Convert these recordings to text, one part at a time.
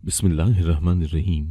बिस्मिल्लाहिर्रहमानिर्रहीम।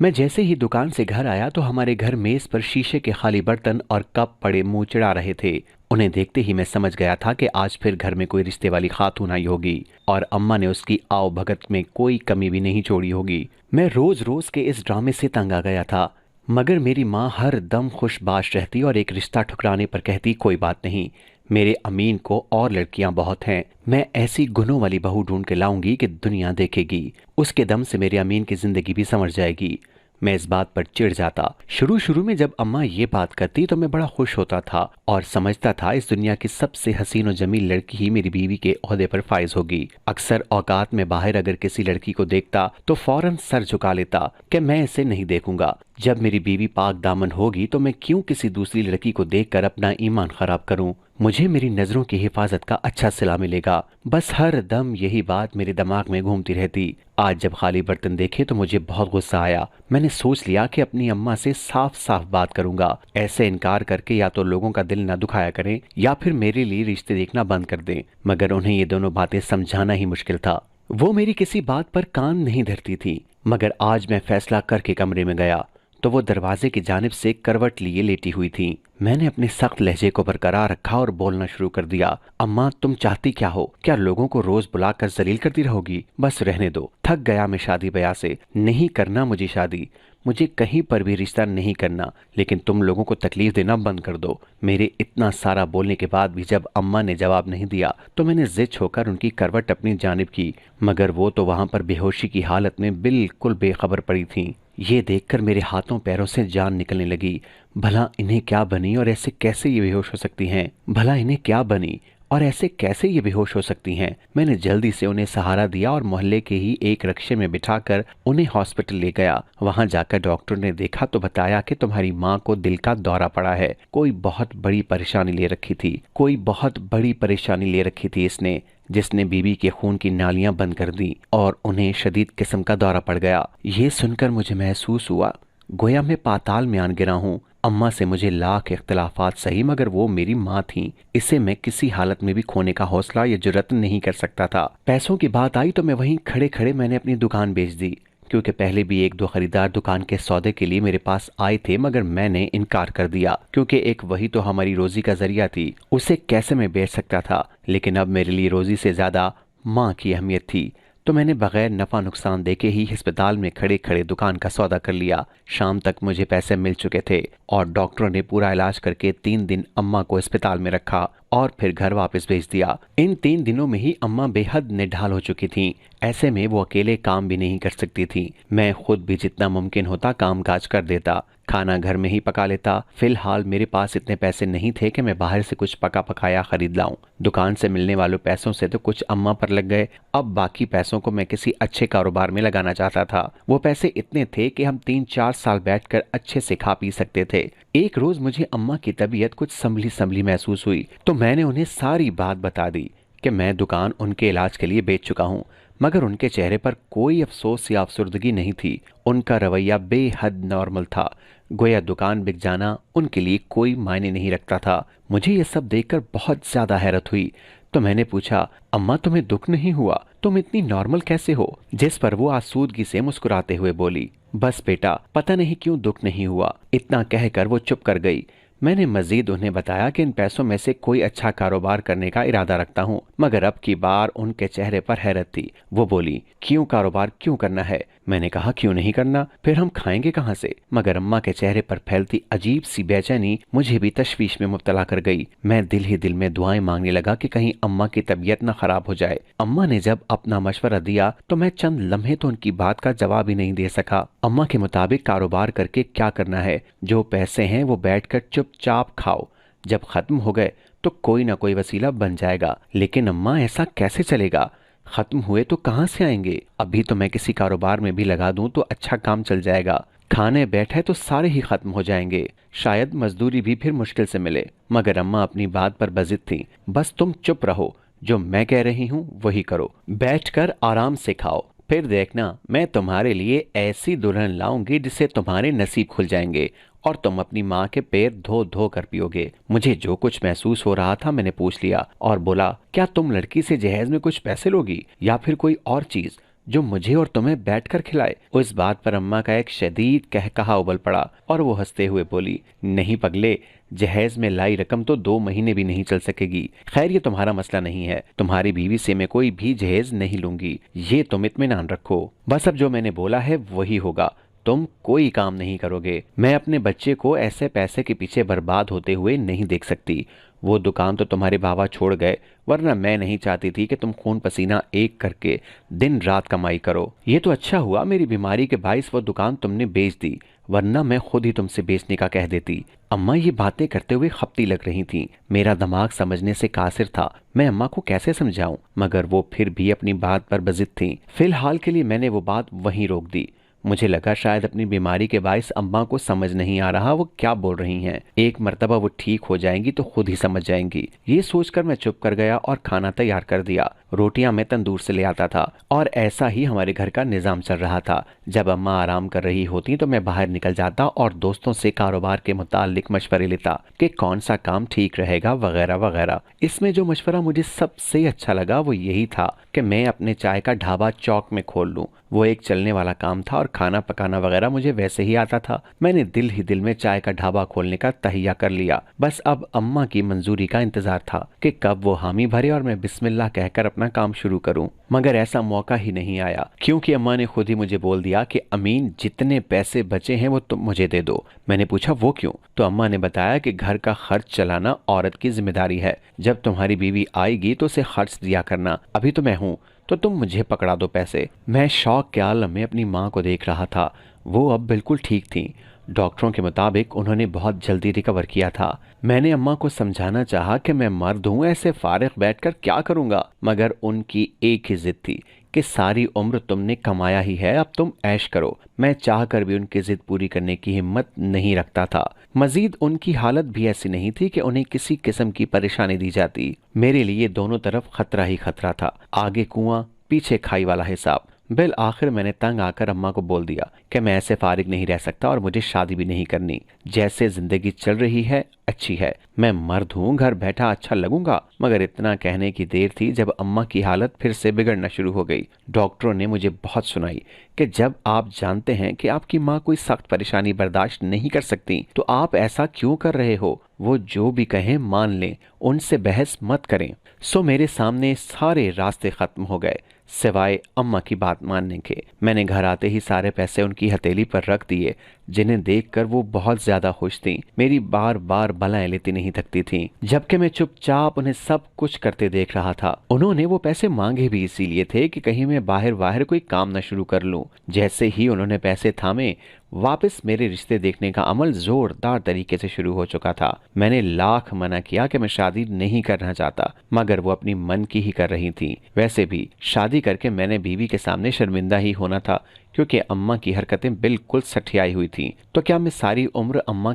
मैं जैसे ही दुकान से घर आया तो हमारे घर मेज पर शीशे के खाली बर्तन और कप पड़े मुंह चिढ़ा रहे थे। उन्हें देखते ही मैं समझ गया था कि आज फिर घर में कोई रिश्ते वाली खातून आई होगी और अम्मा ने उसकी आओ भगत में कोई कमी भी नहीं छोड़ी होगी। मैं रोज रोज के इस ड्रामे से तंग आ गया था, मगर मेरी माँ हर दम खुशबाश रहती और एक रिश्ता ठुकराने पर कहती कोई बात नहीं, मेरे अमीन को और लड़कियां बहुत हैं, मैं ऐसी गुनों वाली बहू ढूंढ के लाऊंगी कि दुनिया देखेगी। उसके दम से मेरे अमीन की जिंदगी भी संवर जाएगी। मैं इस बात पर चिढ़ जाता। शुरू शुरू में जब अम्मा ये बात करती तो मैं बड़ा खुश होता था और समझता था इस दुनिया की सबसे हसीन और जमील लड़की ही मेरी बीवी के ओहदे पर फाइज होगी। अक्सर औकात में बाहर अगर किसी लड़की को देखता तो फौरन सर झुका लेता कि मैं इसे नहीं देखूंगा। जब मेरी बीवी पाक दामन होगी तो मैं क्यों किसी दूसरी लड़की को देखकर अपना ईमान खराब करूं। मुझे मेरी नजरों की हिफाजत का अच्छा सिला मिलेगा। बस हर दम यही बात मेरे दिमाग में घूमती रहती। आज जब खाली बर्तन देखे तो मुझे बहुत गुस्सा आया। मैंने सोच लिया कि अपनी अम्मा से साफ साफ बात करूंगा। ऐसे इनकार करके या तो लोगों का दिल न दुखाया करें या फिर मेरे लिए रिश्ते देखना बंद कर दें। मगर उन्हें ये दोनों बातें समझाना ही मुश्किल था। वो मेरी किसी बात पर कान नहीं धरती थी। मगर आज मैं फैसला करके कमरे में गया तो वो दरवाजे की जानिब से करवट लिए लेटी हुई थी। मैंने अपने सख्त लहजे को बरकरार रखा और बोलना शुरू कर दिया। अम्मा, तुम चाहती क्या हो? क्या लोगों को रोज बुलाकर जलील करती रहोगी? बस रहने दो, थक गया मैं शादी ब्याह से। नहीं करना मुझे शादी, मुझे कहीं पर भी रिश्ता नहीं करना, लेकिन तुम लोगों को तकलीफ देना बंद कर दो। मेरे इतना सारा बोलने के बाद भी जब अम्मा ने जवाब नहीं दिया तो मैंने जिद होकर उनकी करवट अपनी जानिब की, मगर वो तो वहां पर बेहोशी की हालत में बिल्कुल बेखबर पड़ी थी। ये देखकर मेरे हाथों पैरों से जान निकलने लगी। भला इन्हें क्या बनी और ऐसे कैसे ये बेहोश हो सकती हैं? भला इन्हें क्या बनी और ऐसे कैसे ये बेहोश हो सकती हैं? मैंने जल्दी से उन्हें सहारा दिया और मोहल्ले के ही एक रिक्शे में बिठाकर उन्हें हॉस्पिटल ले गया। वहां जाकर डॉक्टर ने देखा तो बताया कि तुम्हारी माँ को दिल का दौरा पड़ा है। कोई बहुत बड़ी परेशानी ले रखी थी, कोई बहुत बड़ी परेशानी ले रखी थी इसने, जिसने बीबी के खून की नालियां बंद कर दी और उन्हें शदीद किस्म का दौरा पड़ गया। ये सुनकर मुझे महसूस हुआ गोया मैं पाताल में आन गिरा हूँ। अम्मा से मुझे लाख इख्तलाफात सही, मगर वो मेरी माँ थी। इसे मैं किसी हालत में भी खोने का हौसला या जुर्रत नहीं कर सकता था। पैसों की बात आई तो मैं वहीं खड़े खड़े मैंने अपनी दुकान बेच दी, क्योंकि पहले भी एक दो खरीदार दुकान के सौदे के लिए मेरे पास आए थे, मगर मैंने इनकार कर दिया क्योंकि एक वही तो हमारी रोजी का जरिया थी। उसे कैसे मैं बेच सकता था? लेकिन अब मेरे लिए रोजी से ज्यादा माँ की अहमियत थी, तो मैंने बगैर नफा नुकसान देखे ही अस्पताल में खड़े खड़े दुकान का सौदा कर लिया। शाम तक मुझे पैसे मिल चुके थे और डॉक्टरों ने पूरा इलाज करके 3 दिन अम्मा को अस्पताल में रखा और फिर घर वापस भेज दिया। इन 3 दिनों में ही अम्मा बेहद निढाल हो चुकी थीं। ऐसे में वो अकेले काम भी नहीं कर सकती थी। मैं खुद भी जितना मुमकिन होता काम काज कर देता, खाना घर में ही पका लेता। फिलहाल मेरे पास इतने पैसे नहीं थे कि मैं बाहर से कुछ पका पकाया खरीद लाऊं। दुकान से मिलने वालों पैसों से तो कुछ अम्मा पर लग गए। अब बाकी पैसों को मैं किसी अच्छे कारोबार में लगाना चाहता था। वो पैसे इतने थे कि हम 3-4 साल बैठकर अच्छे से खा पी सकते थे। एक रोज मुझे अम्मा की तबीयत कुछ संभली संभली महसूस हुई तो मैंने उन्हें सारी बात बता दी कि मैं दुकान उनके इलाज के लिए बेच चुका हूँ। मगर उनके चेहरे पर कोई अफसोस या अफसुर्दगी नहीं थी। उनका रवैया बेहद नॉर्मल था, गोया दुकान बिक जाना उनके लिए कोई मायने नहीं रखता था। मुझे यह सब देखकर बहुत ज्यादा हैरत हुई तो मैंने पूछा, अम्मा तुम्हें दुख नहीं हुआ? तुम इतनी नॉर्मल कैसे हो? जिस पर वो आसूदगी से मुस्कुराते हुए बोली, बस बेटा, पता नहीं क्यों दुख नहीं हुआ। इतना कहकर वो चुप कर गई। मैंने मजीद उन्हें बताया कि इन पैसों में से कोई अच्छा कारोबार करने का इरादा रखता हूँ, मगर अब की बार उनके चेहरे पर हैरत थी। वो बोली, क्यों कारोबार क्यों करना है? मैंने कहा, क्यों नहीं करना, फिर हम खाएंगे कहाँ से? मगर अम्मा के चेहरे पर फैलती अजीब सी बेचैनी मुझे भी तशवीश में मुब्तला कर गई। मैं दिल ही दिल में दुआएं मांगने लगा कि कहीं अम्मा की तबीयत न खराब हो जाए। अम्मा ने जब अपना मशवरा दिया तो मैं चंद लम्हे तो उनकी बात का जवाब ही नहीं दे सका। अम्मा के मुताबिक कारोबार करके क्या करना है? जो पैसे हैं वो बैठकर चुपचाप खाओ, जब खत्म हो गए तो कोई ना कोई वसीला बन जाएगा। लेकिन अम्मा, ऐसा कैसे चलेगा? खत्म हुए तो कहाँ से आएंगे? अभी तो मैं किसी कारोबार में भी लगा दूं तो अच्छा काम चल जाएगा। खाने बैठे तो सारे ही खत्म हो जाएंगे, शायद मजदूरी भी फिर मुश्किल से मिले। मगर अम्मा अपनी बात पर बजिद थी। बस तुम चुप रहो, जो मैं कह रही हूँ वही करो, बैठकर आराम से खाओ, फिर देखना मैं तुम्हारे लिए ऐसी दुल्हन लाऊंगी जिससे तुम्हारे नसीब खुल जाएंगे और तुम अपनी माँ के पैर धो धो कर पियोगे। मुझे जो कुछ महसूस हो रहा था मैंने पूछ लिया और बोला, क्या तुम लड़की से जहेज में कुछ पैसे लोगी या फिर कोई और चीज? जो मुझे और तुम्हें बैठकर खिलाए। उस बात पर अम्मा का एक शदीद कहकहा उबल पड़ा और वो हंसते हुए बोली, नहीं पगले, जहेज में लाई रकम तो 2 महीने भी नहीं चल सकेगी। खैर ये तुम्हारा मसला नहीं है, तुम्हारी बीवी से मैं कोई भी जहेज नहीं लूंगी, ये तुम इत्मीनान रखो। बस अब जो मैंने बोला है वही होगा, तुम कोई काम नहीं करोगे। मैं अपने बच्चे को ऐसे पैसे के पीछे बर्बाद होते हुए नहीं देख सकती। वो दुकान तो तुम्हारे बाबा छोड़ गए, वरना मैं नहीं चाहती थी कि तुम खून पसीना एक करके दिन रात कमाई करो। ये तो अच्छा हुआ मेरी बीमारी के बाइस वो दुकान तुमने बेच दी, वरना मैं खुद ही तुमसे बेचने का कह देती। अम्मा ये बातें करते हुए खपती लग रही थीं। मेरा दिमाग समझने से कासिर था। मैं अम्मा को कैसे समझाऊं, मगर वो फिर भी अपनी बात पर बजिद थीं। फिलहाल के लिए मैंने वो बात वहीं रोक दी। मुझे लगा शायद अपनी बीमारी के बायस अम्मा को समझ नहीं आ रहा वो क्या बोल रही हैं। एक मर्तबा वो ठीक हो जाएंगी तो खुद ही समझ जाएंगी। ये सोचकर मैं चुप कर गया और खाना तैयार कर दिया। रोटियां मैं तंदूर से ले आता था और ऐसा ही हमारे घर का निजाम चल रहा था। जब अम्मा आराम कर रही होती तो मैं बाहर निकल जाता और दोस्तों से कारोबार के मुतालिक मशवरे लेता कि कौन सा काम ठीक रहेगा वगैरह वगैरह। इसमें जो मशवरा मुझे सबसे अच्छा लगा वो यही था कि मैं अपने चाय का ढाबा चौक में खोल लूं। वो एक चलने वाला काम था और खाना पकाना वगैरह मुझे वैसे ही आता था। मैंने दिल ही दिल में चाय का ढाबा खोलने का तहिया कर लिया। बस अब अम्मा की मंजूरी का इंतजार था कि कब वो हामी भरे और मैं बिस्मिल्लाह कहकर अपना काम शुरू करूं। मगर ऐसा मौका ही नहीं आया, क्योंकि अम्मा ने खुद ही मुझे बोल दिया कि अमीन, जितने पैसे बचे हैं वो तुम मुझे दे दो। मैंने पूछा वो क्यों? तो अम्मा ने बताया कि घर का खर्च चलाना औरत की जिम्मेदारी है। जब तुम्हारी बीवी आएगी तो उसे खर्च दिया करना। अभी तो मैं हूँ, तो तुम मुझे पकड़ा दो पैसे। मैं शौक के आलम में अपनी माँ को देख रहा था। वो अब बिल्कुल ठीक थीं। डॉक्टरों के मुताबिक उन्होंने बहुत जल्दी रिकवर किया था। मैंने अम्मा को समझाना चाहा कि मैं मर्द हूँ, ऐसे फारिग बैठकर क्या करूँगा, मगर उनकी एक ही जिद थी कि सारी उम्र तुमने कमाया ही है, अब तुम ऐश करो। मैं चाहकर भी उनकी जिद पूरी करने की हिम्मत नहीं रखता था। मजीद उनकी हालत भी ऐसी नहीं थी कि उन्हें किसी किस्म की परेशानी दी जाती। मेरे लिए दोनों तरफ खतरा ही खतरा था, आगे कुआं पीछे खाई वाला हिसाब। बिल आखिर मैंने तंग आकर अम्मा को बोल दिया कि मैं ऐसे फारिग नहीं रह सकता और मुझे शादी भी नहीं करनी। जैसे जिंदगी चल रही है अच्छी है, मैं मर्द हूँ, घर बैठा अच्छा लगूंगा। मगर इतना कहने की देर थी जब अम्मा की हालत फिर से बिगड़ना शुरू हो गई। डॉक्टरों ने मुझे बहुत सुनाई कि जब आप जानते हैं कि आपकी माँ कोई सख्त परेशानी बर्दाश्त नहीं कर सकती तो आप ऐसा क्यों कर रहे हो। वो जो भी कहें मान लें, उनसे बहस मत करें। सो मेरे सामने सारे रास्ते खत्म हो गए सिवाय अम्मा की बात मानने के। मैंने घर आते ही सारे पैसे उनकी हथेली पर रख दिए, जिन्हें देखकर वो बहुत ज्यादा खुश थीं। मेरी बार बार बलाएं लेती नहीं थकती थीं, जबकि मैं चुपचाप उन्हें सब कुछ करते देख रहा था। उन्होंने वो पैसे मांगे भी इसीलिए थे कि कहीं मैं बाहर बाहर कोई काम न शुरू कर लूं। जैसे ही उन्होंने पैसे थामे, वापस मेरे रिश्ते देखने का अमल जोरदार तरीके से शुरू हो चुका था। मैंने लाख मना किया कि मैं शादी नहीं करना चाहता, मगर वो अपनी मन की ही कर रही थी। वैसे भी शादी करके मैंने बीवी के सामने शर्मिंदा ही होना था, क्योंकि अम्मा की हरकतें बिल्कुल सठियाई हुई थीं। तो क्या मैं सारी उम्र अम्मा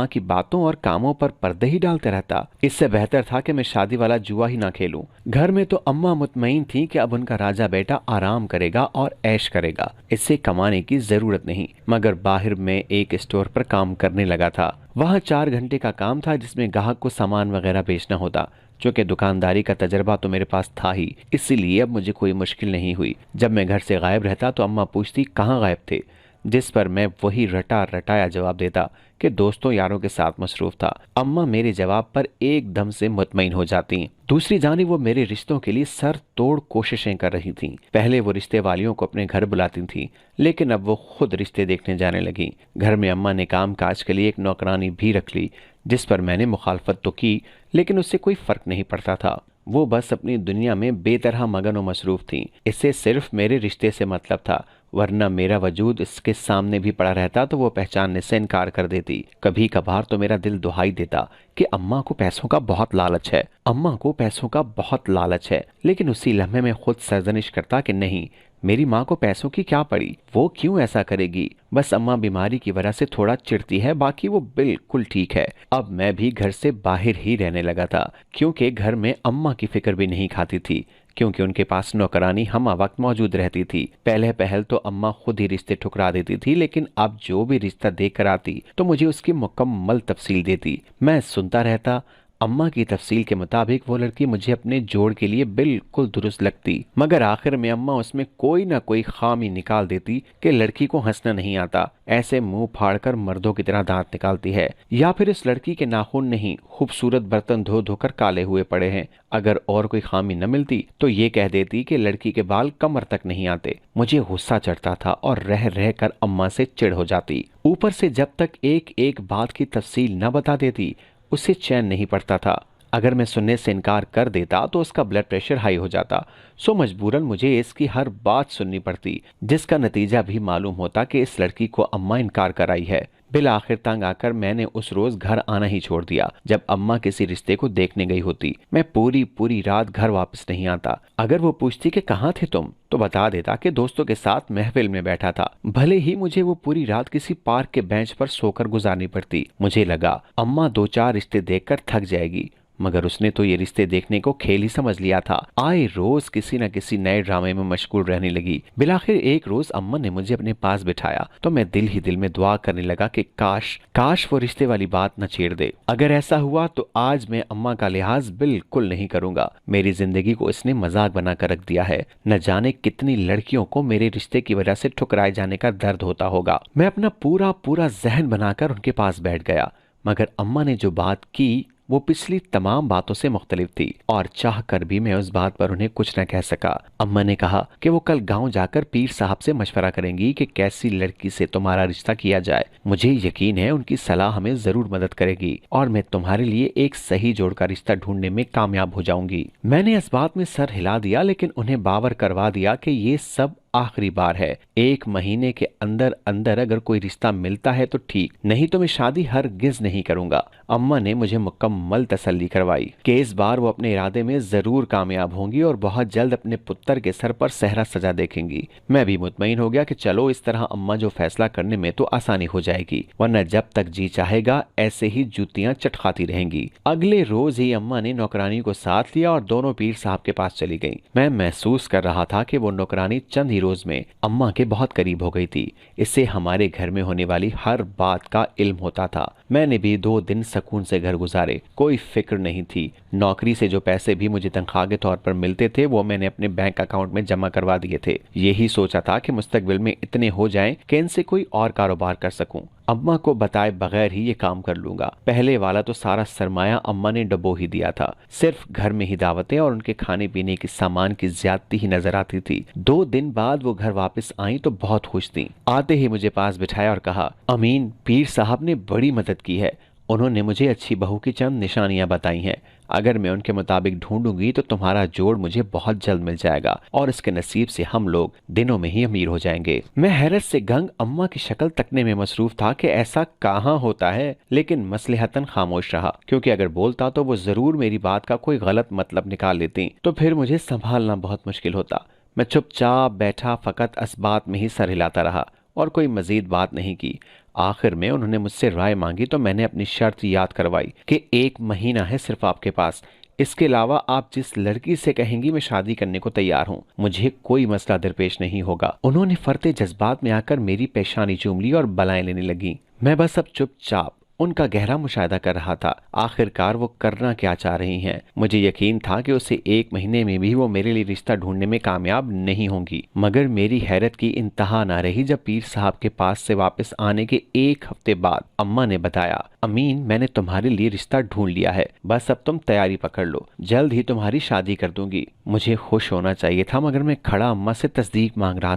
की बातों और कामों पर पर्दे ही डालते रहता? इससे बेहतर था कि मैं शादी वाला जुआ ही ना खेलूं। घर में तो अम्मा मुतमईन थी कि अब उनका राजा बेटा आराम करेगा और ऐश करेगा, इससे कमाने की जरूरत नहीं। मगर बाहर में एक स्टोर पर काम करने लगा था। वहाँ 4 घंटे का काम था, जिसमें ग्राहक को सामान वगैरह बेचना होता। चूंकि दुकानदारी का तजर्बा तो मेरे पास था ही, इसीलिए अब मुझे कोई मुश्किल नहीं हुई। जब मैं घर से गायब रहता तो अम्मा पूछती कहाँ गायब थे, जिस पर मैं वही रटा रटाया जवाब देता कि दोस्तों यारों के साथ मसरूफ था। अम्मा मेरे जवाब पर एकदम से मुतमईन हो जाती। दूसरी जानिब वो मेरे रिश्तों के लिए सर तोड़ कोशिशें कर रही थीं। पहले वो रिश्ते वालियों को अपने घर बुलाती थीं, लेकिन अब वो खुद रिश्ते देखने जाने लगी। घर में अम्मा ने काम काज के लिए एक नौकरानी भी रख ली, जिस पर मैंने मुखालफत तो की, लेकिन उससे कोई फर्क नहीं पड़ता था। वो बस अपनी दुनिया में बेतरह मगन और मसरूफ थी। इससे सिर्फ मेरे रिश्ते से मतलब था, वरना मेरा वजूद इसके सामने भी पड़ा रहता तो वो पहचानने से इनकार कर देती। कभी कभार तो मेरा दिल दुहाई देता कि अम्मा को पैसों का बहुत लालच है, लेकिन उसी लम्हे में खुद सरजनिश करता कि नहीं, मेरी माँ को पैसों की क्या पड़ी, वो क्यों ऐसा करेगी। बस अम्मा बीमारी की वजह से थोड़ा चिढ़ती है, बाकी वो बिल्कुल ठीक है। अब मैं भी घर से बाहर ही रहने लगा था, क्योंकि घर में अम्मा की फिक्र भी नहीं खाती थी, क्योंकि उनके पास नौकरानी हम वक्त मौजूद रहती थी। पहले पहल तो अम्मा खुद ही रिश्ते ठुकरा देती थी, लेकिन अब जो भी रिश्ता देख कर आती तो मुझे उसकी मुकम्मल तफसील देती। मैं सुनता रहता, अम्मा की तफसील के मुताबिक वो लड़की मुझे अपने जोड़ के लिए बिल्कुल दुरुस्त लगती, मगर आखिर में अम्मा उसमें कोई ना कोई खामी निकाल देती कि लड़की को हंसना नहीं आता, ऐसे मुंह फाड़कर मर्दों की तरह दांत निकालती है, या फिर इस लड़की के नाखून नहीं खूबसूरत बर्तन धो धोकर काले हुए पड़े हैं। अगर और कोई खामी न मिलती तो ये कह देती कि लड़की के बाल कमर तक नहीं आते। मुझे गुस्सा चढ़ता था और रह रह कर अम्मा से चिढ़ हो जाती। ऊपर से जब तक एक एक बात की तफसील न बता देती उसे चैन नहीं पड़ता था। अगर मैं सुनने से इनकार कर देता तो उसका ब्लड प्रेशर हाई हो जाता, सो मजबूरन मुझे इसकी हर बात सुननी पड़ती, जिसका नतीजा भी मालूम होता कि इस लड़की को अम्मा इनकार कर आई है। बिल आखिर तंग आकर मैंने उस रोज घर आना ही छोड़ दिया। जब अम्मा किसी रिश्ते को देखने गई होती, मैं पूरी पूरी रात घर वापस नहीं आता। अगर वो पूछती कि कहाँ थे तुम, तो बता देता कि दोस्तों के साथ महफिल में बैठा था। भले ही मुझे वो पूरी रात किसी पार्क के बेंच पर सोकर गुजारनी पड़ती। मुझे लगा अम्मा दो चार रिश्ते देखकर थक जाएगी, मगर उसने तो ये रिश्ते देखने को खेल ही समझ लिया था। आए रोज किसी न किसी नए ड्रामे में मशगूल रहने लगी। बिलाखिर एक रोज अम्मा ने मुझे अपने पास बिठाया तो मैं दिल ही दिल में दुआ करने लगा कि काश काश वो रिश्ते वाली बात न छेड़ दे। अगर ऐसा हुआ तो आज मैं अम्मा का लिहाज बिल्कुल नहीं करूंगा। मेरी जिंदगी को इसने मजाक बनाकर रख दिया है। न जाने कितनी लड़कियों को मेरे रिश्ते की वजह से ठुकराए जाने का दर्द होता होगा। मैं अपना पूरा पूरा जहन बनाकर उनके पास बैठ गया, मगर अम्मा ने जो बात की वो पिछली तमाम बातों से मुख्तलिफ थी, और चाह कर भी मैं उस बात पर उन्हें कुछ न कह सका। अम्मा ने कहा कि वो कल गांव जाकर पीर साहब से मशवरा करेंगी कि कैसी लड़की से तुम्हारा रिश्ता किया जाए। मुझे यकीन है उनकी सलाह हमें जरूर मदद करेगी और मैं तुम्हारे लिए एक सही जोड़ का रिश्ता ढूंढने में कामयाब हो जाऊंगी। मैंने इस बात में सर हिला दिया, लेकिन उन्हें बावर करवा दिया कि ये सब आखिरी बार है। 1 महीने के अंदर अंदर अगर कोई रिश्ता मिलता है तो ठीक, नहीं तो मैं शादी हरगिज नहीं करूंगा। अम्मा ने मुझे मुकम्मल तसल्ली करवाई कि इस बार वो अपने इरादे में जरूर कामयाब होंगी और बहुत जल्द अपने पुत्र के सर पर सहरा सजा देखेंगी। मैं भी मुतमईन हो गया कि चलो इस तरह अम्मा जो फैसला करने में तो आसानी हो जाएगी, वरना जब तक जी चाहेगा ऐसे ही जूतियां चटखाती रहेंगी। अगले रोज ही अम्मा ने नौकरानी को साथ लिया और दोनों पीर साहब के पास चली गईं। मैं महसूस कर रहा था कि वो नौकरानी चंद ही रोज में अम्मा के बहुत करीब हो गई थी। इससे हमारे घर में होने वाली हर बात का इल्म होता था। मैंने भी 2 दिन सुकून से घर गुजारे, कोई फिक्र नहीं थी। नौकरी से जो पैसे भी मुझे तनख्वाह के तौर पर मिलते थे वो मैंने अपने बैंक अकाउंट में जमा करवा दिए थे। यही सोचा था कि मुस्तकबिल में इतने हो जाएं कि इनसे कोई और कारोबार कर सकूं। अम्मा को बताए बगैर ही ये काम कर लूंगा। पहले वाला तो सारा सरमाया अम्मा ने डबो ही दिया था। सिर्फ घर में ही दावतें और उनके खाने पीने के सामान की ज्यादती ही नजर आती थी। 2 दिन बाद वो घर वापस आई तो बहुत खुश थी। आते ही मुझे पास बिठाया और कहा, अमीन, पीर साहब ने बड़ी मदद की है। उन्होंने मुझे अच्छी बहू की चंद निशानियां बताई हैं। अगर मैं उनके मुताबिक ढूंढूंगी तो तुम्हारा जोड़ मुझे बहुत जल्द मिल जाएगा और इसके नसीब से हम लोग दिनों में ही अमीर हो जाएंगे। मैं हैरत से गंग अम्मा की शक्ल तकने में मसरूफ था कि ऐसा कहाँ होता है, लेकिन मसलहतन खामोश रहा, क्योंकि अगर बोलता तो वो जरूर मेरी बात का कोई गलत मतलब निकाल लेती, तो फिर मुझे संभालना बहुत मुश्किल होता। मैं चुपचाप बैठा फकत इस बात में ही सर हिलाता रहा और कोई मजीद बात नहीं की। आखिर में उन्होंने मुझसे राय मांगी तो मैंने अपनी शर्त याद करवाई कि 1 महीना है सिर्फ आपके पास। इसके अलावा आप जिस लड़की से कहेंगी मैं शादी करने को तैयार हूँ। मुझे कोई मसला दरपेश नहीं होगा। उन्होंने फरते जज्बात में आकर मेरी पेशानी चूम ली और बलाएं लेने लगी। मैं बस अब चुपचाप उनका गहरा मुशाहिदा कर रहा था। आखिरकार वो करना क्या चाह रही हैं। मुझे यकीन था कि उसे 1 महीने में भी वो मेरे लिए रिश्ता ढूंढने में कामयाब नहीं होंगी, मगर मेरी हैरत की इंतहा ना रही जब पीर साहब के पास से वापस आने के 1 हफ्ते बाद अम्मा ने बताया, अमीन, मैंने तुम्हारे लिए रिश्ता ढूंढ लिया है, बस अब तुम तैयारी पकड़ लो, जल्द ही तुम्हारी शादी कर दूंगी। मुझे खुश होना चाहिए था, मगर मैं खड़ा अम्मा से तस्दीक मांग रहा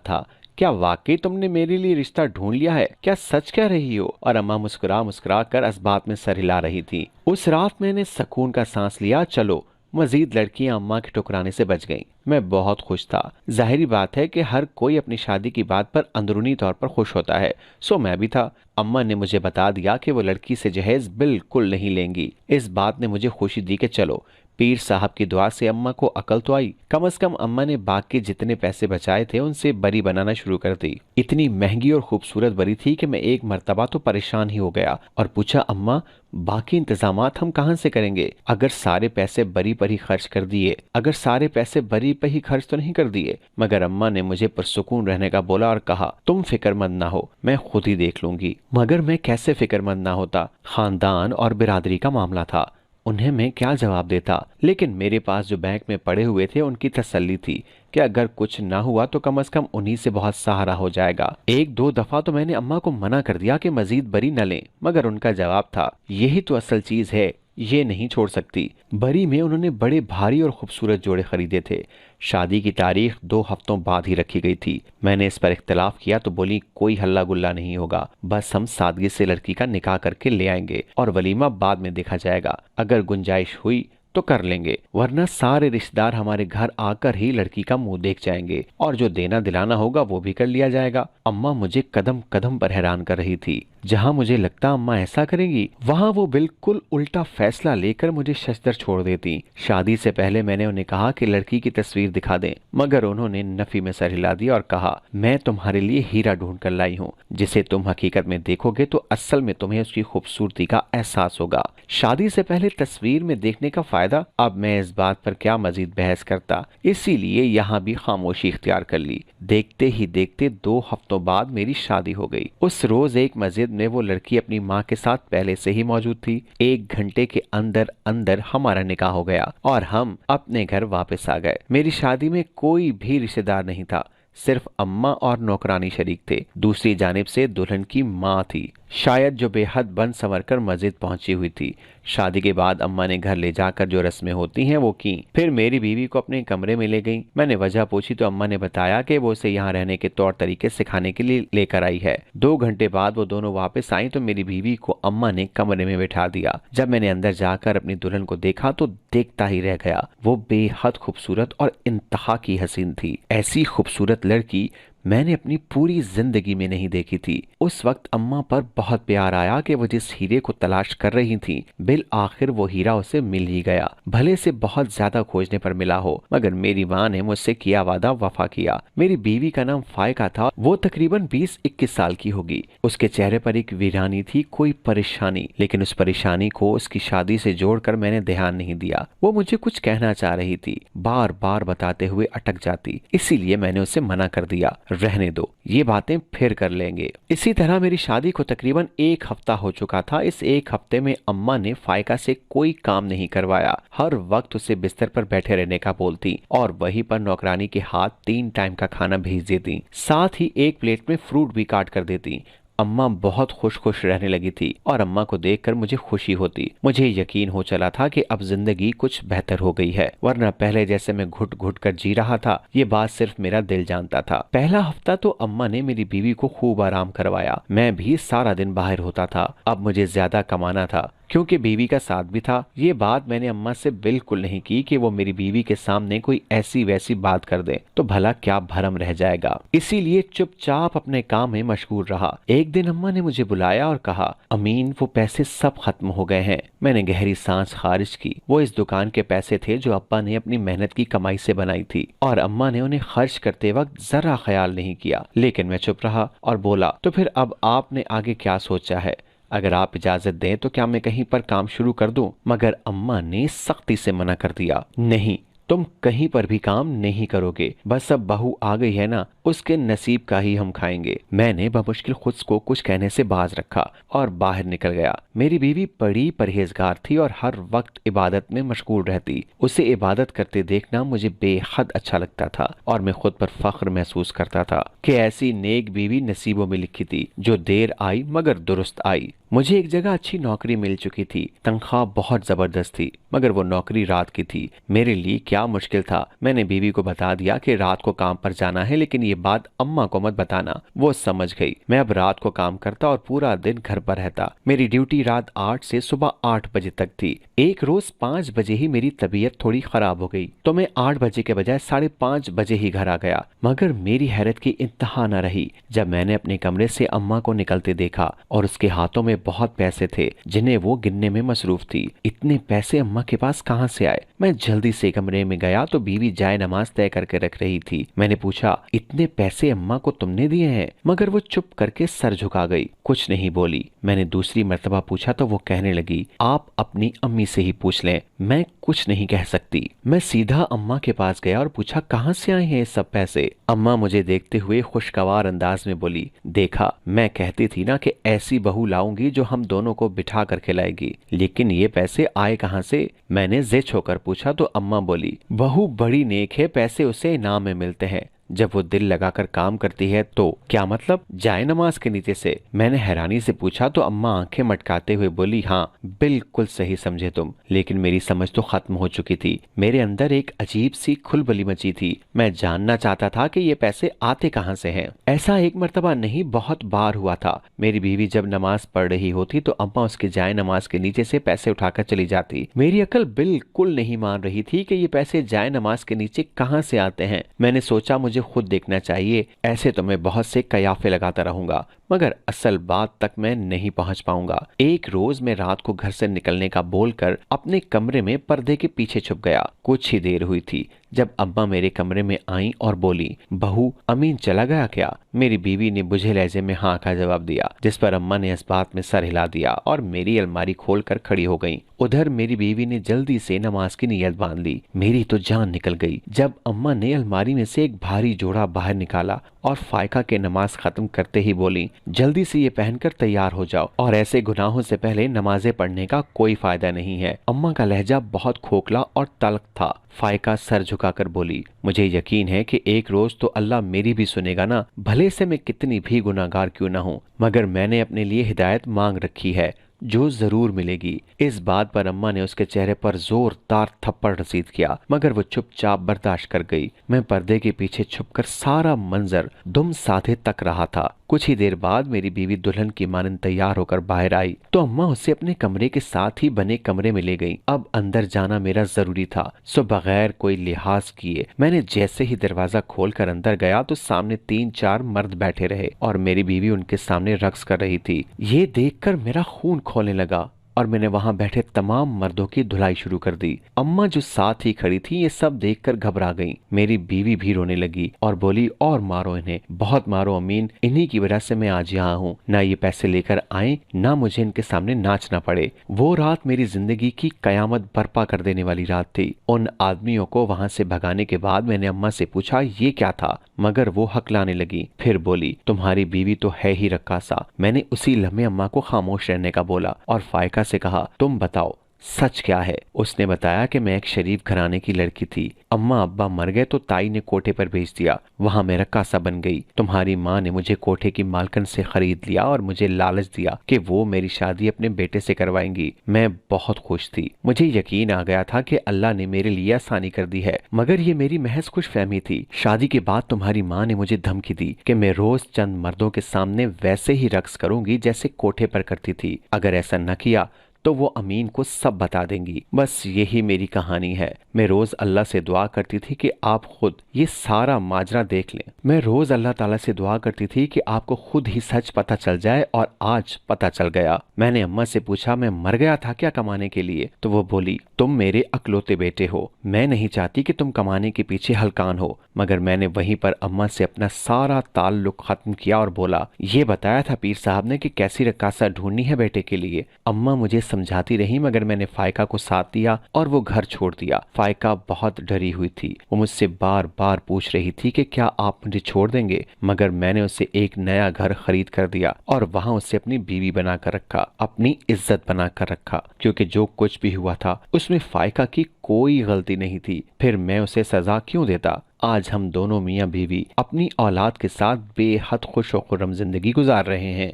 था। क्या वाकई तुमने मेरे लिए रिश्ता ढूंढ लिया है? क्या सच कह रही हो? और अम्मा मुस्कुरा मुस्कुरा कर इस बात में सर हिला रही थी। उस रात मैंने सुकून का सांस लिया। चलो, मजीद लड़कियां अम्मा के ठुकराने से बच गईं। मैं बहुत खुश था। जाहिर बात है कि हर कोई अपनी शादी की बात पर अंदरूनी तौर पर खुश होता है, सो मैं भी था। अम्मा ने मुझे बता दिया कि वो लड़की से जहेज बिल्कुल नहीं लेंगी। इस बात ने मुझे खुशी दी कि चलो पीर साहब की दुआ से अम्मा को अकल तो आई। कम से कम अम्मा ने बाग के जितने पैसे बचाए थे उनसे बरी बनाना शुरू कर दी। इतनी महंगी और खूबसूरत बरी थी कि मैं एक मर्तबा तो परेशान ही हो गया और पूछा, अम्मा बाकी इंतजामात हम कहाँ से करेंगे? अगर सारे पैसे बरी पर ही खर्च कर दिए, अगर सारे पैसे बरी पर ही खर्च तो नहीं कर दिए? मगर अम्मा ने मुझे पुरसुकून रहने का बोला और कहा, तुम फिक्रमंद ना हो, मैं खुद ही देख लूंगी। मगर मैं कैसे फिक्रमंद ना होता? खानदान और बिरादरी का मामला था, उन्हें मैं क्या जवाब देता? लेकिन मेरे पास जो बैंक में पड़े हुए थे उनकी तसल्ली थी कि अगर कुछ ना हुआ तो कम से कम उन्हीं से बहुत सहारा हो जाएगा। एक दो दफा तो मैंने अम्मा को मना कर दिया कि मजीद बरी न लें, मगर उनका जवाब था, यही तो असल चीज है, ये नहीं छोड़ सकती। बरी में उन्होंने बड़े भारी और खूबसूरत जोड़े खरीदे थे। शादी की तारीख 2 हफ्तों बाद ही रखी गई थी। मैंने इस पर इख्तलाफ किया तो बोली, कोई हल्ला गुल्ला नहीं होगा, बस हम सादगी से लड़की का निकाह करके ले आएंगे और वलीमा बाद में देखा जाएगा, अगर गुंजाइश हुई तो कर लेंगे, वरना सारे रिश्तेदार हमारे घर आकर ही लड़की का मुंह देख जाएंगे और जो देना दिलाना होगा वो भी कर लिया जाएगा। अम्मा मुझे कदम कदम पर हैरान कर रही थी। जहां मुझे लगता अम्मा ऐसा करेंगी, वहां वो बिल्कुल उल्टा फैसला लेकर मुझे शशदर छोड़ देती। शादी से पहले मैंने उन्हें कहा कि लड़की की तस्वीर दिखा दें, मगर उन्होंने नफी में सर हिला दिया और कहा, मैं तुम्हारे लिए हीरा ढूंढ कर लाई हूँ, जिसे तुम हकीकत में देखोगे तो असल में तुम्हें उसकी खूबसूरती का एहसास होगा। शादी से पहले तस्वीर में देखने का फायदा? अब मैं इस बात पर क्या मजीद बहस करता, इसीलिए यहाँ भी खामोशी इख्तियार कर ली। देखते ही देखते 2 हफ्तों बाद मेरी शादी हो गई। उस रोज एक मस्जिद में वो लड़की अपनी माँ के साथ पहले से ही मौजूद थी। 1 घंटे के अंदर अंदर हमारा निकाह हो गया और हम अपने घर वापस आ गए। मेरी शादी में कोई भी रिश्तेदार नहीं था, सिर्फ अम्मा और नौकरानी शरीक थे। दूसरी जानिब से दुल्हन की माँ थी, शायद जो बेहद बन संवर कर मस्जिद पहुंची हुई थी। शादी के बाद अम्मा ने घर ले जाकर जो रस्में होती हैं वो की, फिर मेरी बीवी को अपने कमरे में ले गई। मैंने वजह पूछी तो अम्मा ने बताया कि वो उसे यहाँ रहने के तौर तरीके सिखाने के लिए लेकर आई है। 2 घंटे बाद वो दोनों वापस आई तो मेरी बीवी को अम्मा ने कमरे में बैठा दिया। जब मैंने अंदर जाकर अपनी दुल्हन को देखा तो देखता ही रह गया। वो बेहद खूबसूरत और इंतहा की हसीन थी। ऐसी खूबसूरत लड़की मैंने अपनी पूरी जिंदगी में नहीं देखी थी। उस वक्त अम्मा पर बहुत प्यार आया कि वो जिस हीरे को तलाश कर रही थी, बिल आखिर वो हीरा उसे मिल ही गया। भले से बहुत ज्यादा खोजने पर मिला हो, मगर मेरी माँ ने मुझसे किया वादा वफा किया। मेरी बीवी का नाम फायका था। वो तकरीबन 20-21 साल की होगी। उसके चेहरे पर एक वीरानी थी, कोई परेशानी, लेकिन उस परेशानी को उसकी शादी से जोड़कर मैंने ध्यान नहीं दिया। वो मुझे कुछ कहना चाह रही थी, बार बार बताते हुए अटक जाती, इसीलिए मैंने उसे मना कर दिया, रहने दो, ये बातें फिर कर लेंगे। इसी तरह मेरी शादी को तकरीबन 1 हफ्ता हो चुका था। इस 1 हफ्ते में अम्मा ने फायका से कोई काम नहीं करवाया। हर वक्त उसे बिस्तर पर बैठे रहने का बोलती और वहीं पर नौकरानी के हाथ 3 टाइम का खाना भेज देती, साथ ही 1 प्लेट में फ्रूट भी काट कर देती। अम्मा बहुत खुश खुश रहने लगी थी और अम्मा को देखकर मुझे खुशी होती। मुझे यकीन हो चला था कि अब जिंदगी कुछ बेहतर हो गई है, वरना पहले जैसे मैं घुट घुट कर जी रहा था, ये बात सिर्फ मेरा दिल जानता था। पहला हफ्ता तो अम्मा ने मेरी बीवी को खूब आराम करवाया। मैं भी सारा दिन बाहर होता था। अब मुझे ज्यादा कमाना था क्योंकि बीवी का साथ भी था। ये बात मैंने अम्मा से बिल्कुल नहीं की कि वो मेरी बीवी के सामने कोई ऐसी वैसी बात कर दे तो भला क्या भरम रह जाएगा। इसीलिए चुपचाप अपने काम में मशगूल रहा। एक दिन अम्मा ने मुझे बुलाया और कहा, अमीन वो पैसे सब खत्म हो गए हैं। मैंने गहरी सांस खारिज की। वो इस दुकान के पैसे थे जो अब्बा ने अपनी मेहनत की कमाई से बनाई थी और अम्मा ने उन्हें खर्च करते वक्त जरा ख्याल नहीं किया। लेकिन मैं चुप रहा और बोला, तो फिर अब आपने आगे क्या सोचा है? अगर आप इजाजत दें तो क्या मैं कहीं पर काम शुरू कर दूं? मगर अम्मा ने सख्ती से मना कर दिया, नहीं, तुम कहीं पर भी काम नहीं करोगे। बस अब बहू आ गई है ना, उसके नसीब का ही हम खाएंगे। मैंने बमुश्किल खुद को कुछ कहने से बाज रखा और बाहर निकल गया। मेरी बीवी बड़ी परहेजगार थी और हर वक्त इबादत में मशगूल रहती। उसे इबादत करते देखना मुझे बेहद अच्छा लगता था और मैं खुद पर फख्र महसूस करता था कि ऐसी नेक बीवी नसीबों में लिखी थी, जो देर आई मगर दुरुस्त आई। मुझे एक जगह अच्छी नौकरी मिल चुकी थी। तनख्वाह बहुत जबरदस्त थी, मगर वो नौकरी रात की थी। मेरे लिए क्या क्या मुश्किल था। मैंने बीवी को बता दिया कि रात को काम पर जाना है, लेकिन ये बात अम्मा को मत बताना। वो समझ गई। मैं अब रात को काम करता और पूरा दिन घर पर रहता। मेरी ड्यूटी रात 8 से सुबह 8 बजे तक थी। एक रोज 5 बजे ही मेरी तबीयत थोड़ी खराब हो गई तो मैं 8 बजे के बजाय 5:30 बजे ही घर आ गया। मगर मेरी हैरत की इंतहा न रही जब मैंने अपने कमरे से अम्मा को निकलते देखा और उसके हाथों में बहुत पैसे थे जिन्हें वो गिनने में मसरूफ थी। इतने पैसे अम्मा के पास कहाँ से आए? मैं जल्दी से कमरे में गया तो बीवी जाए नमाज तय करके रख रही थी। मैंने पूछा, इतने पैसे अम्मा को तुमने दिए हैं? मगर वो चुप करके सर झुका गई, कुछ नहीं बोली। मैंने दूसरी मर्तबा पूछा तो वो कहने लगी, आप अपनी अम्मी से ही पूछ लें, मैं कुछ नहीं कह सकती। मैं सीधा अम्मा के पास गया और पूछा, कहाँ से आए हैं ये सब पैसे? अम्मा मुझे देखते हुए खुशगवार अंदाज में बोली, देखा मैं कहती थी ना कि ऐसी बहू लाऊंगी जो हम दोनों को बिठा कर खिलाएगी, लेकिन ये पैसे आए कहाँ से? मैंने जेच होकर पूछा तो अम्मा बोली, बहू बड़ी नेक है, पैसे उसे इनाम में मिलते हैं। जब वो दिल लगाकर काम करती है तो क्या मतलब? जाए नमाज के नीचे से? मैंने हैरानी से पूछा तो अम्मा आंखें मटकाते हुए बोली, हाँ बिल्कुल सही समझे तुम। लेकिन मेरी समझ तो खत्म हो चुकी थी। मेरे अंदर एक अजीब सी खुलबली मची थी। मैं जानना चाहता था कि ये पैसे आते कहाँ से हैं। ऐसा एक मर्तबा नहीं, बहुत बार हुआ था। मेरी बीवी जब नमाज पढ़ रही होती तो अम्मा उसके जाए नमाज के नीचे से पैसे उठाकर चली जाती। मेरी अकल बिल्कुल नहीं मान रही थी कि ये पैसे जाए नमाज के नीचे कहाँ से आते हैं। मैंने सोचा मुझे खुद देखना चाहिए, ऐसे तो मैं बहुत से कयाफे लगाता रहूंगा मगर असल बात तक मैं नहीं पहुंच पाऊंगा। एक रोज मैं रात को घर से निकलने का बोलकर अपने कमरे में पर्दे के पीछे छुप गया। कुछ ही देर हुई थी जब अम्मा मेरे कमरे में आई और बोली, बहू अमीन चला गया क्या? मेरी बीवी ने बुझे लहजे में हाँ का जवाब दिया, जिस पर अम्मा ने इस बात में सर हिला दिया और मेरी अलमारी खोलकर खड़ी हो गई। उधर मेरी बीवी ने जल्दी से नमाज की नियत बांध ली। मेरी तो जान निकल गई जब अम्मा ने अलमारी में से एक भारी जोड़ा बाहर निकाला और फायका के नमाज खत्म करते ही बोली, जल्दी से ये पहनकर तैयार हो जाओ और ऐसे गुनाहों से पहले नमाजें पढ़ने का कोई फायदा नहीं है। अम्मा का लहजा बहुत खोखला और तल्ख था। फायका सर झुकाकर बोली, मुझे यकीन है कि एक रोज तो अल्लाह मेरी भी सुनेगा ना, भले से मैं कितनी भी गुनाहगार क्यों ना हूँ, मगर मैंने अपने लिए हिदायत मांग रखी है जो जरूर मिलेगी। इस बात पर अम्मा ने उसके चेहरे पर जोरदार थप्पड़ रसीद किया मगर वो चुपचाप बर्दाश्त कर गई। मैं पर्दे के पीछे छुपकर सारा मंजर दुम साधे तक रहा था। कुछ ही देर बाद मेरी बीवी दुल्हन की मानंद तैयार होकर बाहर आई तो अम्मा उसे अपने कमरे के साथ ही बने कमरे में ले गई। अब अंदर जाना मेरा जरूरी था, सो बगैर कोई लिहाज किए मैंने जैसे ही दरवाजा खोलकर अंदर गया तो सामने 3-4 मर्द बैठे रहे और मेरी बीवी उनके सामने रक्स कर रही थी। ये देखकर मेरा खून खोलने लगा और मैंने वहां बैठे तमाम मर्दों की धुलाई शुरू कर दी। अम्मा जो साथ ही खड़ी थी ये सब देखकर घबरा गईं। मेरी बीवी भी रोने लगी और बोली, और मारो इन्हें, बहुत मारो अमीन, इन्हीं की वजह से मैं आज यहाँ हूँ। ना ये पैसे लेकर आए ना मुझे इनके सामने नाचना पड़े। वो रात मेरी जिंदगी की कयामत बर्पा कर देने वाली रात थी। उन आदमियों को वहां से भगाने के बाद मैंने अम्मा से पूछा ये क्या था, मगर वो हकलाने लगी। फिर बोली, तुम्हारी बीवी तो है ही रक्कासा। मैंने उसी लम्हे अम्मा को खामोश रहने का बोला और फायका से कहा, तुम बताओ सच क्या है? उसने बताया कि मैं एक शरीफ घराने की लड़की थी। अम्मा अब्बा मर गए तो ताई ने कोठे पर भेज दिया, वहां मैं रक्कासा बन गई। तुम्हारी माँ ने मुझे कोठे की मालकन से खरीद लिया और मुझे लालच दिया कि वो मेरी शादी अपने बेटे से करवाएंगी। मैं बहुत खुश थी। मुझे यकीन आ गया था कि अल्लाह ने मेरे लिए आसानी कर दी है, मगर ये मेरी महज खुशफहमी थी। शादी के बाद तुम्हारी माँ ने मुझे धमकी दी कि मैं रोज चंद मर्दों के सामने वैसे ही रक्स करूंगी जैसे कोठे पर करती थी। अगर ऐसा न किया तो वो अमीन को सब बता देंगी। बस यही मेरी कहानी है। मैं रोज अल्लाह से दुआ करती थी कि आप खुद ये सारा माजरा देख लें। मैं रोज अल्लाह ताला से दुआ करती थी कि आपको खुद ही सच पता चल जाए और आज पता चल गया। मैंने अम्मा से पूछा, मैं मर गया था क्या कमाने के लिए? तो वो बोली, तुम मेरे अकलौते बेटे हो, मैं नहीं चाहती कि तुम कमाने के पीछे हलकान हो। मगर मैंने वहीं पर अम्मा से अपना सारा ताल्लुक खत्म किया और बोला, ये बताया था पीर साहब ने कि कैसी रक्कासा ढूंढनी है बेटे के लिए। अम्मा मुझे समझाती रही मगर मैंने फायका को साथ दिया और वो घर छोड़ दिया। फायका बहुत डरी हुई थी। वो मुझसे बार बार पूछ रही थी कि क्या आप मुझे छोड़ देंगे, मगर मैंने उसे एक नया घर खरीद कर दिया और वहां उसे अपनी बीवी बनाकर रखा, अपनी इज्जत बनाकर रखा, क्योंकि जो कुछ भी हुआ था उसमें फायका की कोई गलती नहीं थी। फिर मैं उसे सजा क्यों देता? आज हम दोनों मियाँ बीवी अपनी औलाद के साथ बेहद खुश और खुर्रम जिंदगी गुजार रहे हैं।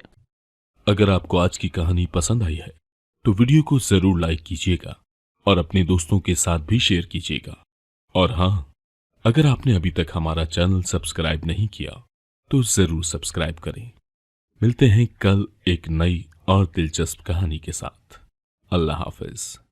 अगर आपको आज की कहानी पसंद आई है तो वीडियो को जरूर लाइक कीजिएगा और अपने दोस्तों के साथ भी शेयर कीजिएगा और हाँ, अगर आपने अभी तक हमारा चैनल सब्सक्राइब नहीं किया तो जरूर सब्सक्राइब करें। मिलते हैं कल एक नई और दिलचस्प कहानी के साथ। अल्लाह हाफिज।